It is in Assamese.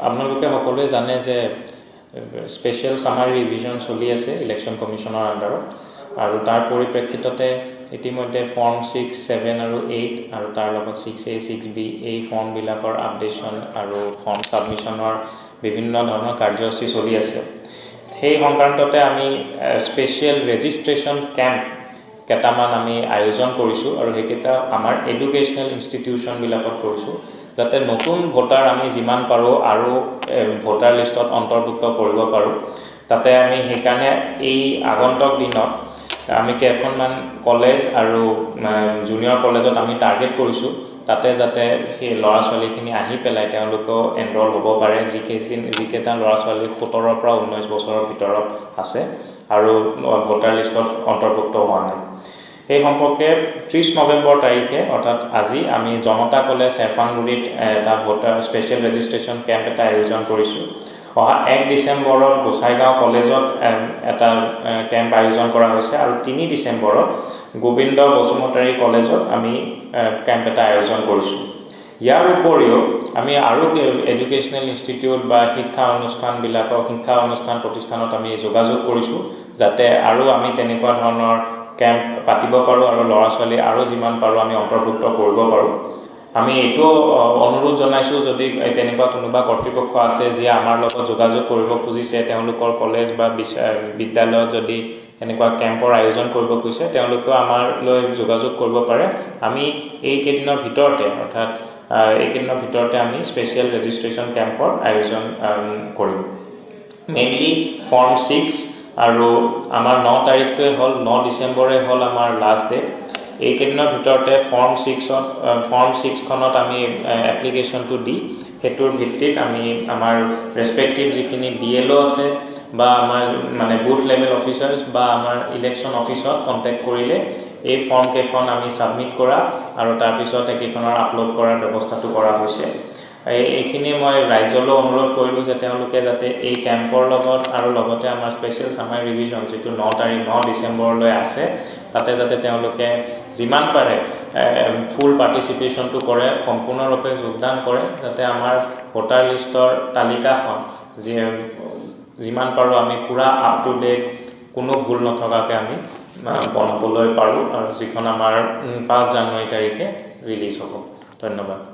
আপোনালোকে সকলোৱে জানে যে স্পেচিয়েল সামাৰী ৰিভিজন চলি আছে ইলেকশ্যন কমিশনৰ আণ্ডাৰত আৰু তাৰ পৰিপ্ৰেক্ষিততে ইতিমধ্যে ফৰ্ম 6, 7 আৰু 8 আৰু তাৰ লগত 6A, 6B এই ফৰ্মবিলাকৰ আপডেশ্যন আৰু ফৰ্ম ছাবমিশ্যনৰ বিভিন্ন ধৰণৰ কাৰ্যসূচী চলি আছে। সেই সংক্ৰান্ততে আমি স্পেচিয়েল ৰেজিষ্ট্ৰেশ্যন কেম্প কেইটামান আমি আয়োজন কৰিছোঁ আৰু সেইকেইটা আমাৰ এডুকেশ্যনেল ইনষ্টিটিউশ্যনবিলাকত কৰিছোঁ যাতে নতুন ভোটাৰ আমি যিমান পাৰোঁ আৰু ভোটাৰ লিষ্টত অন্তৰ্ভুক্ত কৰিব পাৰোঁ। তাতে আমি সেইকাৰণে এই আগন্তুক দিনত আমি কেইখনমান কলেজ আৰু জুনিয়ৰ কলেজত আমি টাৰ্গেট কৰিছোঁ তাতে যাতে সেই ল'ৰা ছোৱালীখিনি আহি পেলাই তেওঁলোকেও এনৰোল হ'ব পাৰে যিকেইটা ল'ৰা ছোৱালী 17 পৰা 19 বছৰৰ ভিতৰত আছে আৰু ভোটাৰ লিষ্টত অন্তৰ্ভুক্ত হোৱা নাই। এই সম্পৰ্কে 30 নৱেম্বৰ তাৰিখে অৰ্থাৎ আজি আমি জনতা কলেজ চেৰপাংগুৰিত এটা ভোটাৰ স্পেচিয়েল ৰেজিষ্ট্ৰেশ্যন কেম্প এটা আয়োজন কৰিছোঁ। অহা 1 ডিচেম্বৰত গোসাইগাঁও কলেজত এটা কেম্প আয়োজন কৰা হৈছে আৰু 3 ডিচেম্বৰত গোবিন্দ বসুমতাৰী কলেজত আমি কেম্প এটা আয়োজন কৰিছোঁ। ইয়াৰ উপৰিও আমি আৰু এডুকেশ্যনেল ইনষ্টিটিউট বা শিক্ষা অনুষ্ঠান প্ৰতিষ্ঠানত আমি যোগাযোগ কৰিছোঁ যাতে আৰু আমি তেনেকুৱা ধৰণৰ কেম্প পাতিব পাৰোঁ আৰু ল'ৰা ছোৱালী আৰু যিমান পাৰোঁ আমি অন্তৰ্ভুক্ত কৰিব পাৰোঁ। আমি এইটো অনুৰোধ জনাইছোঁ যদি তেনেকুৱা কোনোবা কৰ্তৃপক্ষ আছে যিয়ে আমাৰ লগত যোগাযোগ কৰিব খুজিছে তেওঁলোকৰ কলেজ বা বিদ্যালয়ত যদি এনেকুৱা কেম্পৰ আয়োজন কৰিব খুজিছে তেওঁলোকেও আমালৈ যোগাযোগ কৰিব পাৰে। আমি এইকেইদিনৰ ভিতৰতে অৰ্থাৎ এইকেইদিনৰ ভিতৰতে আমি স্পেচিয়েল ৰেজিষ্ট্ৰেশ্যন কেম্পৰ আয়োজন কৰিম। মেইনলি ফৰ্ম 6 আৰু আমাৰ 9 তাৰিখটোৱে হ'ল 9 ডিচেম্বৰে হ'ল আমাৰ লাষ্ট ডে। এইকেইদিনৰ ভিতৰতে ফৰ্ম 6খনত আমি এপ্লিকেশ্যনটো দি সেইটোৰ ভিত্তিত আমি আমাৰ ৰেচপেক্টিভ যিখিনি BLO আছে বা আমাৰ মানে বুথ লেভেল অফিচাৰ্ছ বা আমাৰ ইলেকশ্যন অফিচত কণ্টেক্ট কৰিলে এই ফৰ্ম কেইখন আমি ছাবমিট কৰা আৰু তাৰপিছত এইকেইখনৰ আপলোড কৰাৰ ব্যৱস্থাটো কৰা হৈছে। এইখিনি মই ৰাইজলৈ অনুৰোধ কৰিলোঁ যে তেওঁলোকে যাতে এই কেম্পৰ লগত আৰু লগতে আমাৰ স্পেচিয়েল সামাৰী ৰিভিজন যিটো 9 ডিচেম্বৰলৈ আছে তাতে যাতে তেওঁলোকে যিমান পাৰে ফুল পাৰ্টিচিপেশ্যনটো কৰে, সম্পূৰ্ণৰূপে যোগদান কৰে যাতে আমাৰ ভোটাৰ লিষ্টৰ তালিকাখন যিমান পাৰোঁ আমি পূৰা আপ টু ডেট কোনো ভুল নথকাকৈ আমি বনাবলৈ পাৰোঁ আৰু যিখন আমাৰ 5 জানুৱাৰী তাৰিখে ৰিলিজ হ'ব। ধন্যবাদ।